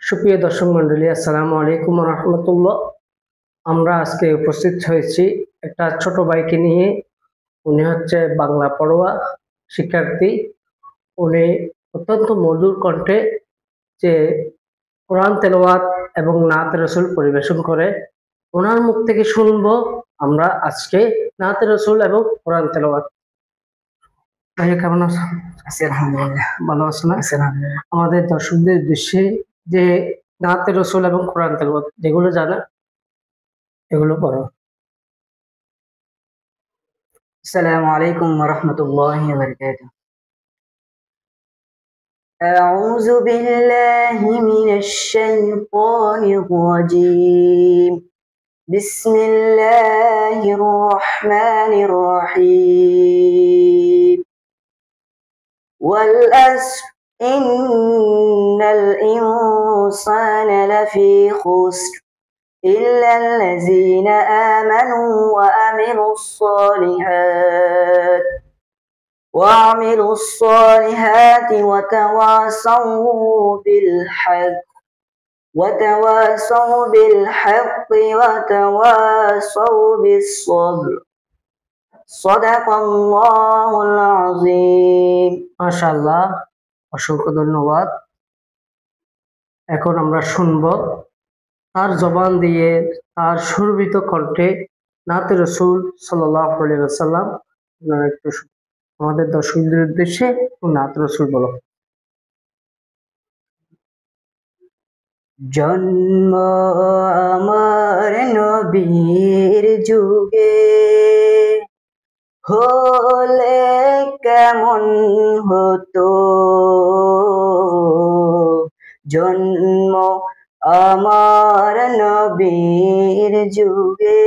সুপ্রিয় দর্শক মন্ডলী, আসসালামু আলাইকুম রহমতুল্লাহ। আমরা আজকে উপস্থিত হয়েছি একটা ছোট ভাইকে নিয়ে। উনি হচ্ছে বাংলা পড়ুয়া শিক্ষার্থী। উনি অত্যন্ত মধুর কণ্ঠে যে কোরআন তেলাওয়াত এবং নাত রাসূল পরিবেশন করে, ওনার মুখ থেকে শুনবো আমরা আজকে নাত রাসূল এবং কোরআন তেলাওয়াত। ভাইয়া কেমন আছেন? আলহামদুলিল্লাহ। ভালো আছেন? আলহামদুলিল্লাহ। আমাদের দর্শকদের উদ্দেশ্যে যে নাত রাসূল এবং কোরআন তেলাওয়াত যেগুলো জানা এগুলো পড়ো। আসসালামু আলাইকুম ওয়া রাহমাতুল্লাহি ওয়া বারাকাতুহু। أعوذ بالله من الشيطان الرجيم. بسم الله الرحمن الرحيم. والعصر إن الإنسان لفي خسر إلا الذين آمنوا وعملوا الصالحات وتواصوا بالحق وتواصوا بالصبر. صدق الله العظيم. মাশাআল্লাহ, অসংখ্য ধন্যবাদ। এখন আমরা শুনবো তার জবান দিয়ে, তার সুরভিত কণ্ঠে নাতে রাসূল সাল্লাল্লাহু আলাইহি ওয়াসাল্লাম। আপনারা একটু আমাদের দর্শকদের উদ্দেশ্যে নাতে রাসূল বলো। জন্ম আমার নবীর যুগে হলে কেমন হতো, জন্ম আমার নবীর যুগে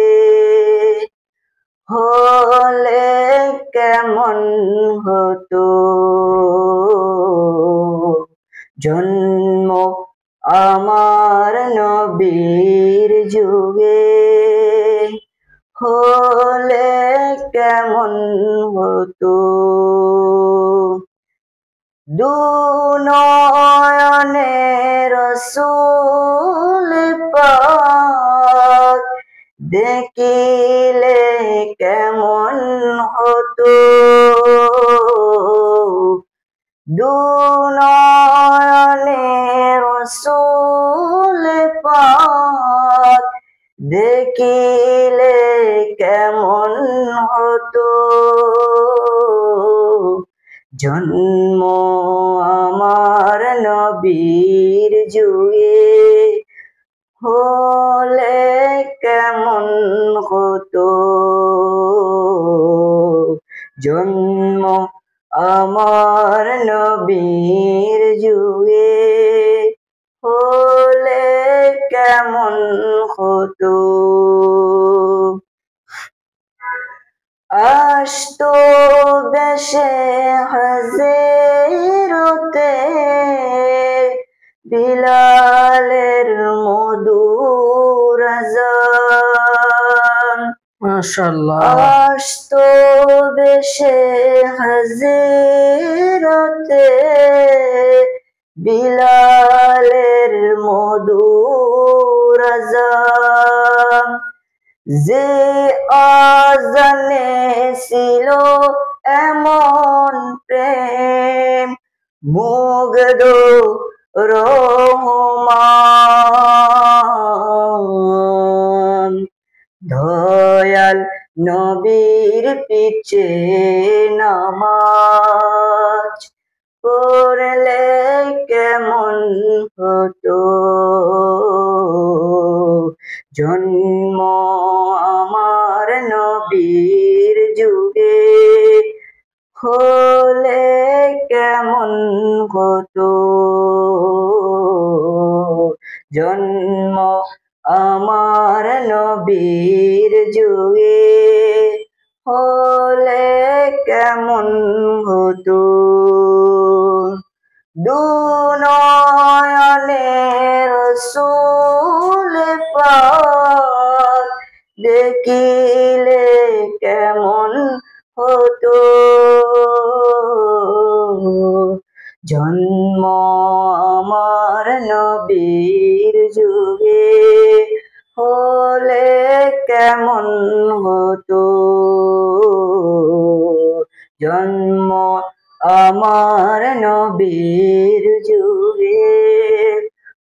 হলে কেমন হতো, জন্ম আমার নবীর যুগে হলে কেমন হতো। দুনয়নে রাসূল পাক দেখিলে কেমন হতো, দুনয়নে রাসূল পাক দেখিলে কেমন হতো, জন্ম আমার নবীর যুগে হলে কেমন হতো, জন্ম আমার নবীর যুগে হলে কেমন হতো। আসতো বেশে হাজিরতে বিলালের মধুর আযান। মাশাআল্লাহ। আসতো বেশে হাজিরতে বিলালের মধুর আযান। যে আজানে ছিল এমন প্রেম মুগ্ধ রহমান, দয়াল নবীর পিছে নামাজ পড়লে কেমন হতো, জন্ম আমার নবীর যুগে হলে কেমন হতো, জন্ম আমার নবীর যুগে হলে কেমন হতো। দুনয়নে রাসূল পাক দেখিলে কেমন হতো, জন্ম আমার নবী নবীর যুগে হলে কেমন হতো জন্ম আমার নবীর যুগে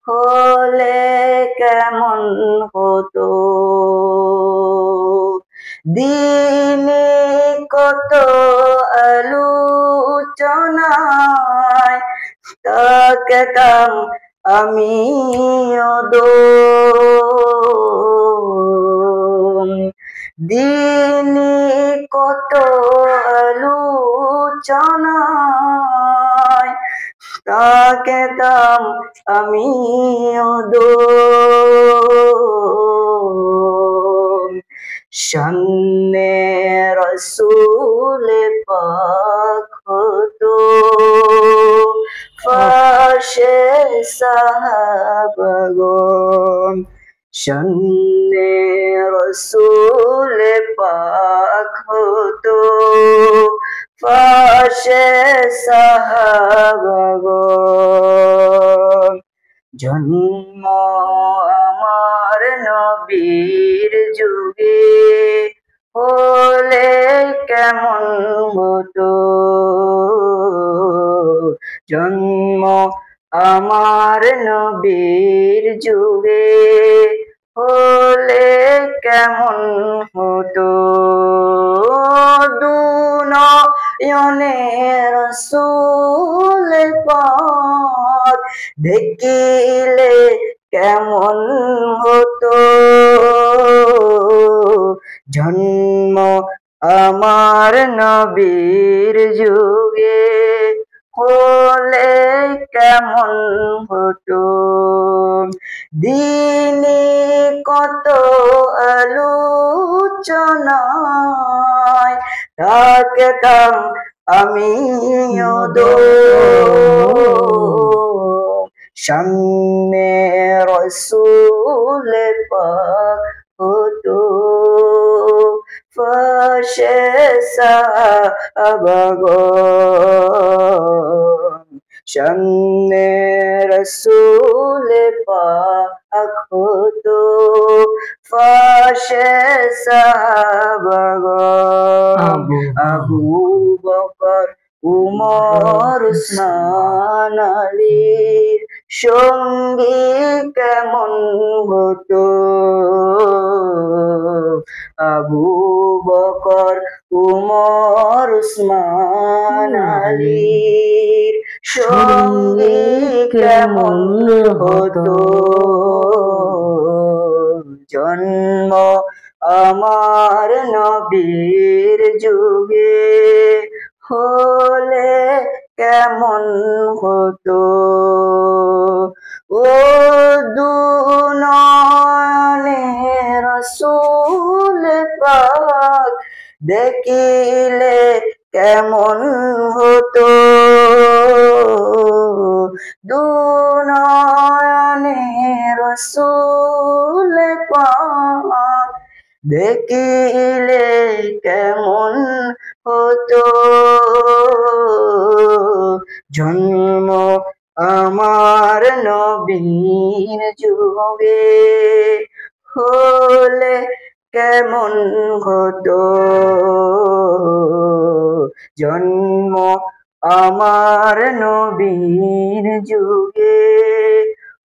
হলে কেমন হতো দিনে কত আলোচনায় তাকতাম আমি দিনে কত আলোচনায় তাকতাম আমি সামনে রসুল পাক হতো পাশে সাহাবাগণ সামনে রসুল পাক হতো পাশে সাহাবাগণ জন্ম আমার নবীর যুগে হলে কেমন হতো জন্ম আমার নবীর যুগে হলে কেমন হতো দুনয়নে রাসূল পাক দেখিলে কেমন হতো জন্ম আমার নবীর যুগে হলে কেমন হতো দিনে কত আলোচনায় থাকতাম আমি সামনে রসুল পাক হতো পাশে সাহাবাগণ সামনে রসুল পাক হতো পাশে সাহাবাগণ আবু বকর উমর উসমান আলীর সঙ্গী কেমন হতো আবু বকর উমর উসমান আলীর সঙ্গী কেমন হতো জন্ম আমার নবীর যুগে হলে কেমন হতো ও দুনয়নে রাসূল পাক দেখিলে কেমন হতো দুনয়নে রাসূল পাক দেখিলে কেমন হতো জন্ম আমার নবীর যুগে হলে কেমন হতো জন্ম আমার নবীর যুগে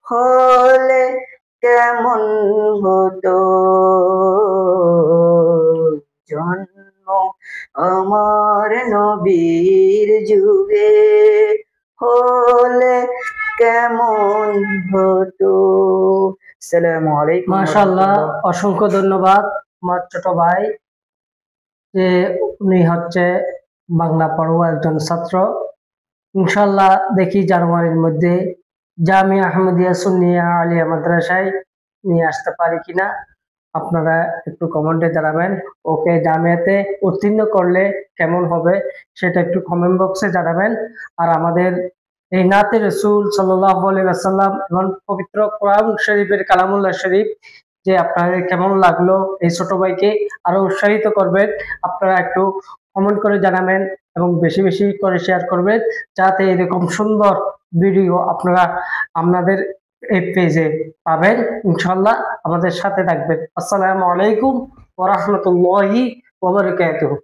হলে কেমন হতো জন্ম আমার নবীর যুগে হলে কেমন হতো আসসালামু আলাইকুম মাশাআল্লাহ অসংখ্য ধন্যবাদ আমার ছোট ভাই যে উনি হচ্ছে বাংলা পড়ুয়া একজন ছাত্র ইনশাআল্লাহ দেখি জানুয়ারির মধ্যে জামিয়া আহমদিয়া সুন্নিয়া আলিয়া মাদ্রাসায় নিয়ে আসতে পারি কিনা আপনারা একটু কমেন্টে জানাবেন ওকে জামিয়াতে উত্তীর্ণ করলে কেমন হবে সেটা একটু কমেন্ট বক্সে জানাবেন আর আমাদের এই নাতে রসুল সাল্লাল্লাহু আলাইহি ওয়াসাল্লাম এবং পবিত্র কোরআন শরীফের কালামুল্লাহ শরীফ যে আপনাদের কেমন লাগলো এই ছোট ভাইকে আরো উৎসাহিত করবেন আপনারা একটু কমেন্ট করে জানাবেন এবং বেশি বেশি করে শেয়ার করবেন যাতে এরকম সুন্দর ভিডিও আপনারা আপনাদের এই পেজে পাবেন। ইনশাল্লাহ আমাদের সাথে থাকবেন। আসসালামু আলাইকুম ওয়া রাহমাতুল্লাহি ওয়া বারাকাতুহু।